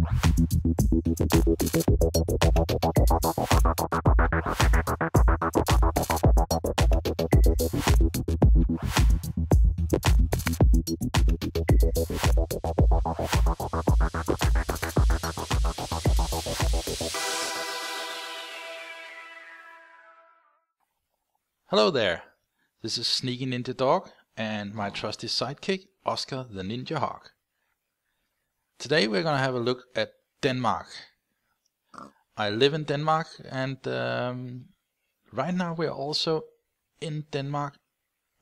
Hello there, this is SneakyNinjaDog and my trusty sidekick, Oscar the Ninja Hawk. Today we're going to have a look at Denmark. I live in Denmark, and right now we're also in Denmark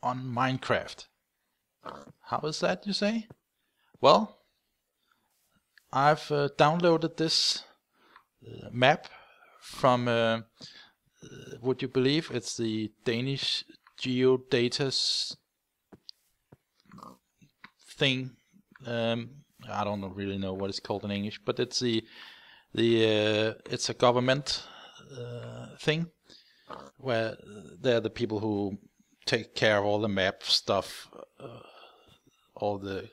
on Minecraft. How is that, you say? Well, I've downloaded this map from would you believe it's the Danish geodata's thing. I don't really know what it's called in English, but it's it's a government thing where they're the people who take care of all the map stuff, all the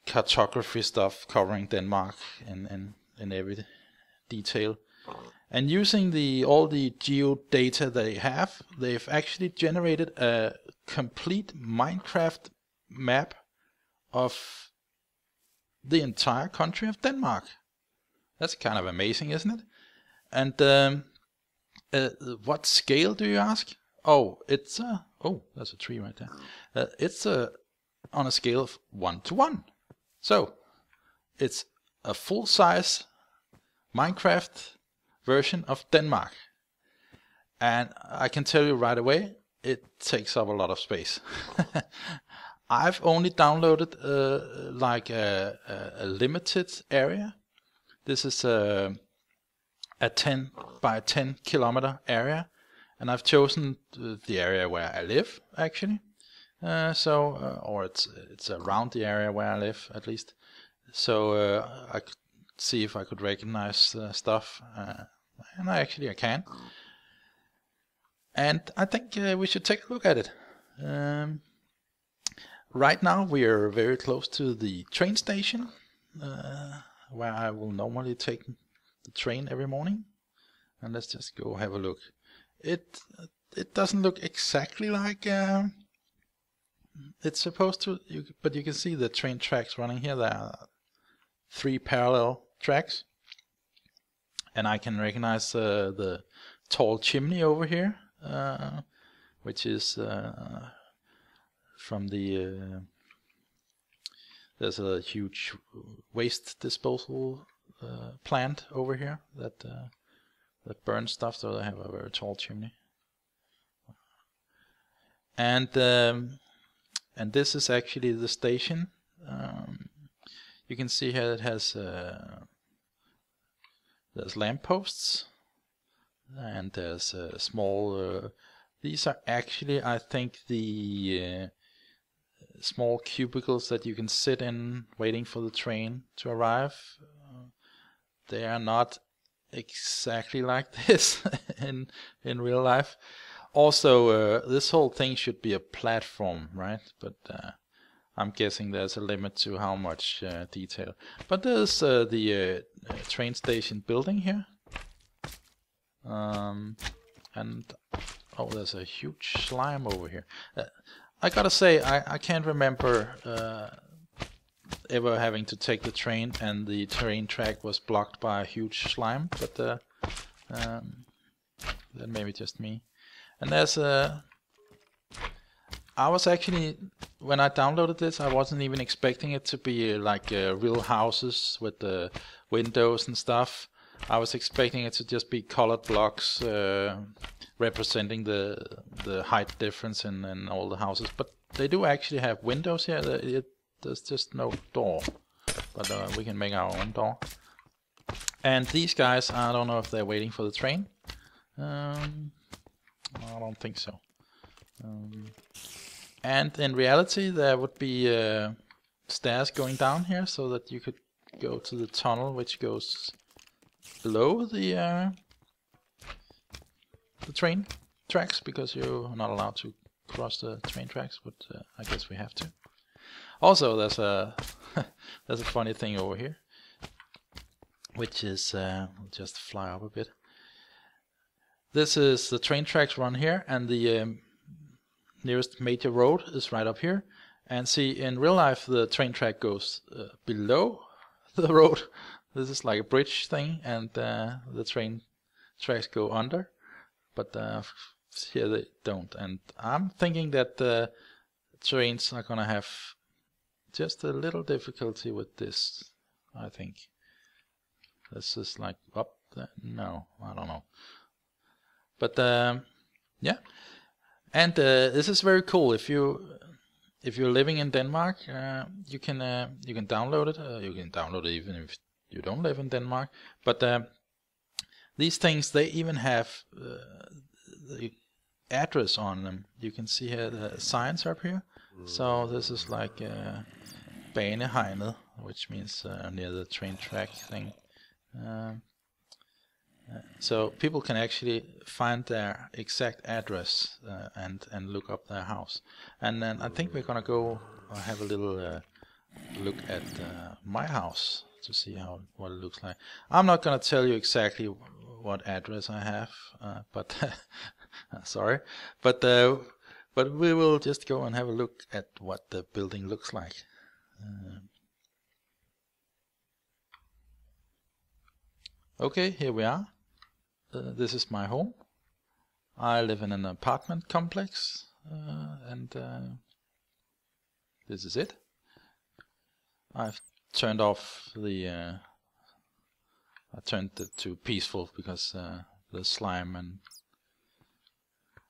cartography stuff covering Denmark in every detail. And using all the geodata they have, they've actually generated a complete Minecraft map of the entire country of Denmark. That's kind of amazing, isn't it? And what scale, do you ask? Oh, it's there's a tree right there. It's on a scale of 1:1. So it's a full-size Minecraft version of Denmark, and I can tell you right away, it takes up a lot of space. I've only downloaded like a limited area. This is a 10 by 10 kilometer area, and I've chosen the area where I live actually. Or it's around the area where I live at least. So I could see if I could recognize stuff. And I can. And I think we should take a look at it. Right now we are very close to the train station, where I will normally take the train every morning. And let's just go have a look. It doesn't look exactly like it's supposed to, but you can see the train tracks running here. There are 3 parallel tracks. And I can recognize the tall chimney over here, which is from the there's a huge waste disposal plant over here that burns stuff, so they have a very tall chimney. And this is actually the station. You can see here it has there's lampposts, and there's small these are actually, I think, the small cubicles that you can sit in waiting for the train to arrive. They are not exactly like this in real life. Also, this whole thing should be a platform, right? But I'm guessing there's a limit to how much detail. But there's the train station building here. And oh, there's a huge slime over here. I gotta say, I can't remember ever having to take the train and the train track was blocked by a huge slime. But that may be just me. And there's I was actually, when I downloaded this, I wasn't even expecting it to be like real houses with the windows and stuff. I was expecting it to just be colored blocks representing the height difference in all the houses. But they do actually have windows here. There's just no door, but we can make our own door. And these guys, I don't know if they're waiting for the train. I don't think so. And in reality, there would be stairs going down here so that you could go to the tunnel which goes below the train tracks, because you're not allowed to cross the train tracks, but I guess we have to. Also, there's a there's a funny thing over here. which is I'll just fly up a bit. This is the train tracks run here, and the nearest major road is right up here. And see, in real life, the train track goes below the road. This is like a bridge thing, and the train tracks go under. But here they don't. And I'm thinking that the trains are gonna have just a little difficulty with this, I think. This is like up there. No, I don't know. But yeah, and this is very cool. If you're living in Denmark, you can download it. You can download it even if you don't live in Denmark. But these things, they even have the address on them. You can see here the signs up here. So this is like Baneheimet, which means near the train track thing. So people can actually find their exact address and look up their house. And then I think we're gonna go have a little look at my house to see what it looks like. I'm not gonna tell you exactly what address I have, but sorry, but we will just go and have a look at what the building looks like. Okay, here we are. This is my home. I live in an apartment complex, and this is it. I've turned off the I turned it to peaceful because the slime and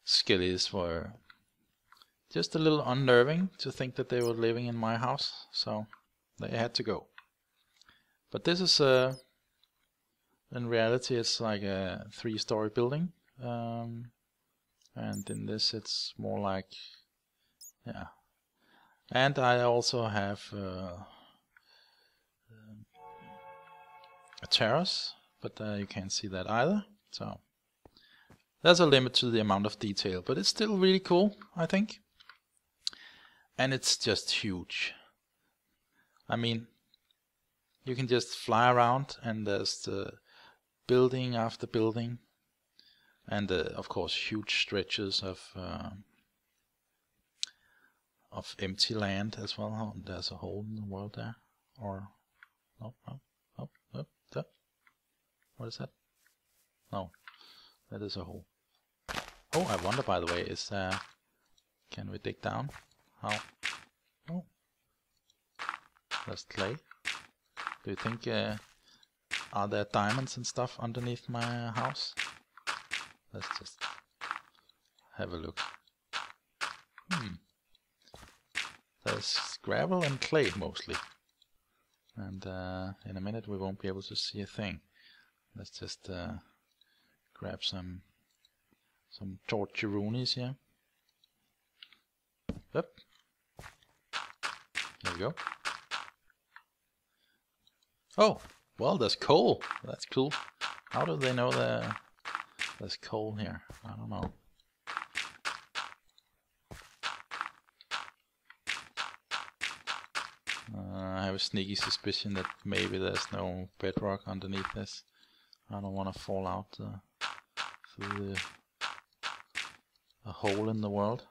skellies were just a little unnerving to think that they were living in my house, so they had to go. But this is in reality it's like a 3-story building, and in this it's more like, yeah. And I also have a terrace, but you can't see that either, so there's a limit to the amount of detail, but it's still really cool, I think. And it's just huge. I mean, you can just fly around and there's the building after building, and of course huge stretches of empty land as well. Oh, there's a hole in the world there, or no. What is that? No, that is a hole. Oh, I wonder, by the way, is can we dig down? How? Oh, there's clay. Do you think are there diamonds and stuff underneath my house? Let's just have a look. There's gravel and clay mostly, and in a minute we won't be able to see a thing. Let's just grab some torturoonies here. Yep. There we go. Oh, well, there's coal. That's cool. How do they know there's coal here? I don't know. I have a sneaky suspicion that maybe there's no bedrock underneath this. I don't want to fall out through a hole in the world.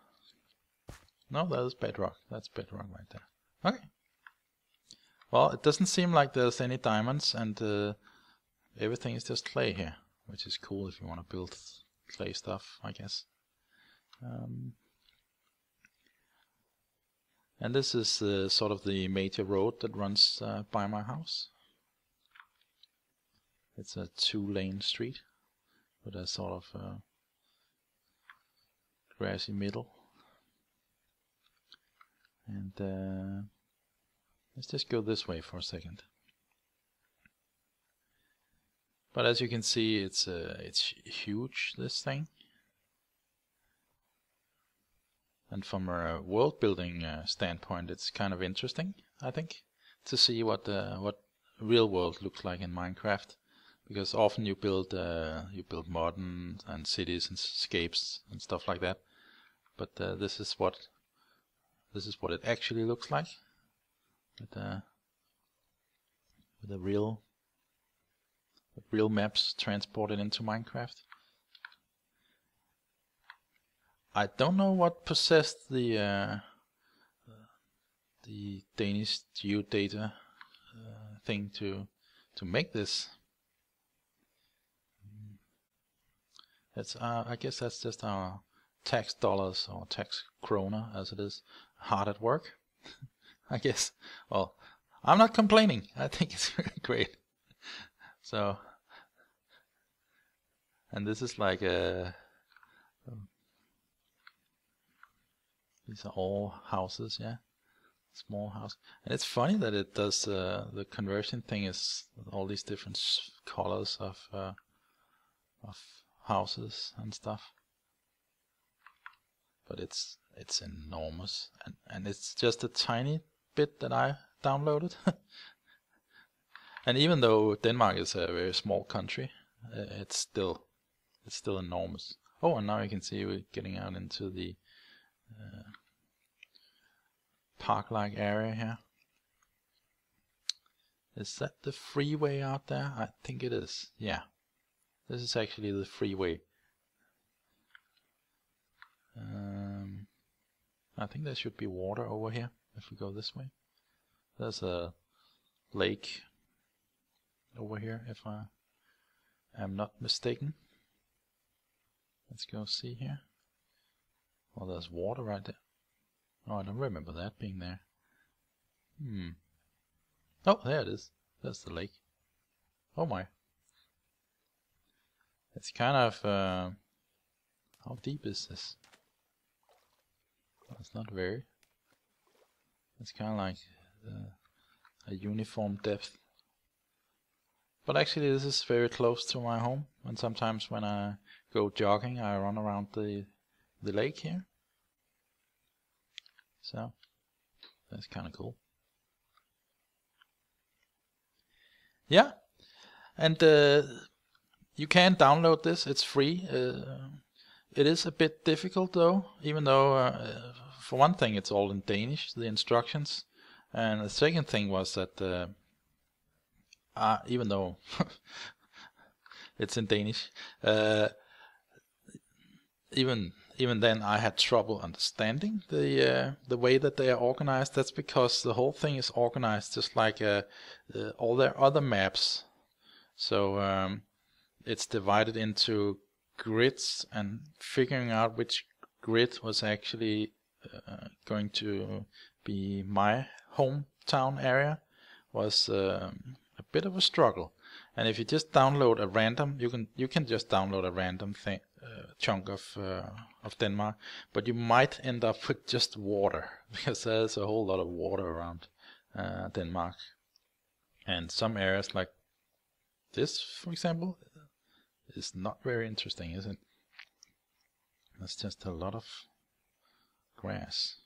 No, that is bedrock. That's bedrock right there. Okay. Well, it doesn't seem like there's any diamonds, and everything is just clay here, which is cool if you want to build clay stuff, I guess. And this is sort of the major road that runs by my house. It's a 2-lane street with a sort of grassy middle. And let's just go this way for a second. But as you can see, it's huge, this thing. And from a world building standpoint, it's kind of interesting, I think, to see what real world looks like in Minecraft. Because often you build modern and cities and escapes and stuff like that. But this is what it actually looks like. With a real real maps transported into Minecraft. I don't know what possessed the Danish geodata thing to make this. It's I guess that's just our tax dollars or tax krona, as it is, hard at work. I guess. Well, I'm not complaining. I think it's really great. So, and this is like these are all houses, yeah, small house. And it's funny that it does the conversion thing is all these different colors of houses and stuff. But it's enormous, and it's just a tiny bit that I downloaded. And even though Denmark is a very small country, it's still enormous. Oh, and now you can see we're getting out into the park-like area here. Is that the freeway out there? I think it is. Yeah, this is actually the freeway. I think there should be water over here if we go this way. There's a lake over here, if I am not mistaken. Let's go see here. Well, there's water right there. Oh, I don't remember that being there. Oh, there it is. There's the lake. Oh my. It's kind of... how deep is this? It's not very. It's kind of like a uniform depth. But actually this is very close to my home, and sometimes when I go jogging I run around the lake here. So that's kind of cool. Yeah, and you can download this, it's free. It is a bit difficult though, even though for one thing it's all in Danish, the instructions, and the second thing was that even though it's in Danish, even then I had trouble understanding the way that they are organized. That's because the whole thing is organized just like all their other maps. So it's divided into grids, and figuring out which grid was actually going to be my hometown area was a bit of a struggle. And if you just download a random, you can just download a random thing, chunk of Denmark, but you might end up with just water, because there's a whole lot of water around Denmark. And some areas like this, for example, is not very interesting, is it? That's just a lot of grass.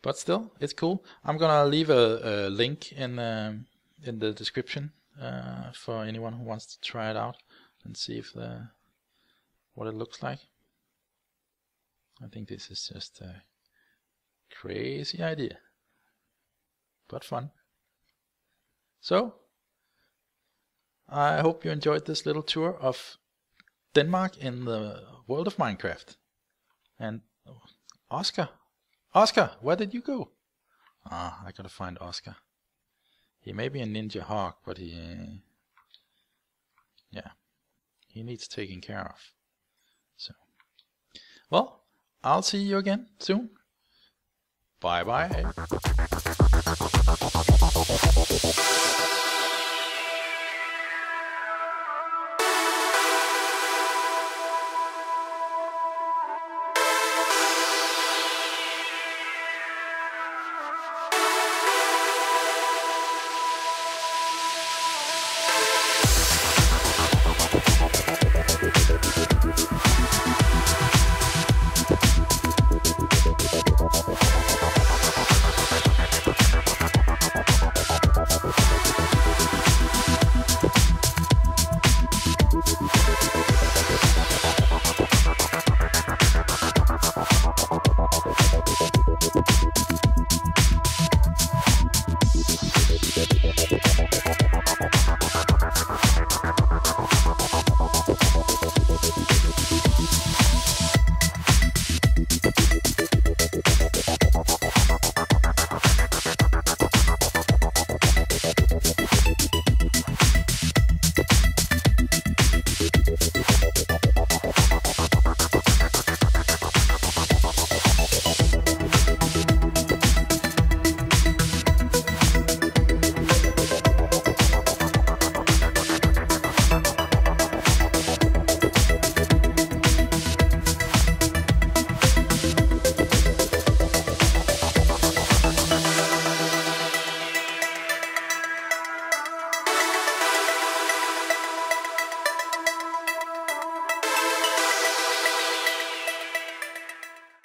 But still, it's cool. I'm gonna leave a link in the description for anyone who wants to try it out and see if what it looks like. I think this is just a crazy idea, but fun. So I hope you enjoyed this little tour of Denmark in the world of Minecraft. And Oscar, where did you go? I gotta find Oscar. He may be a ninja hawk, but he needs taking care of. So, well, I'll see you again soon. Bye bye.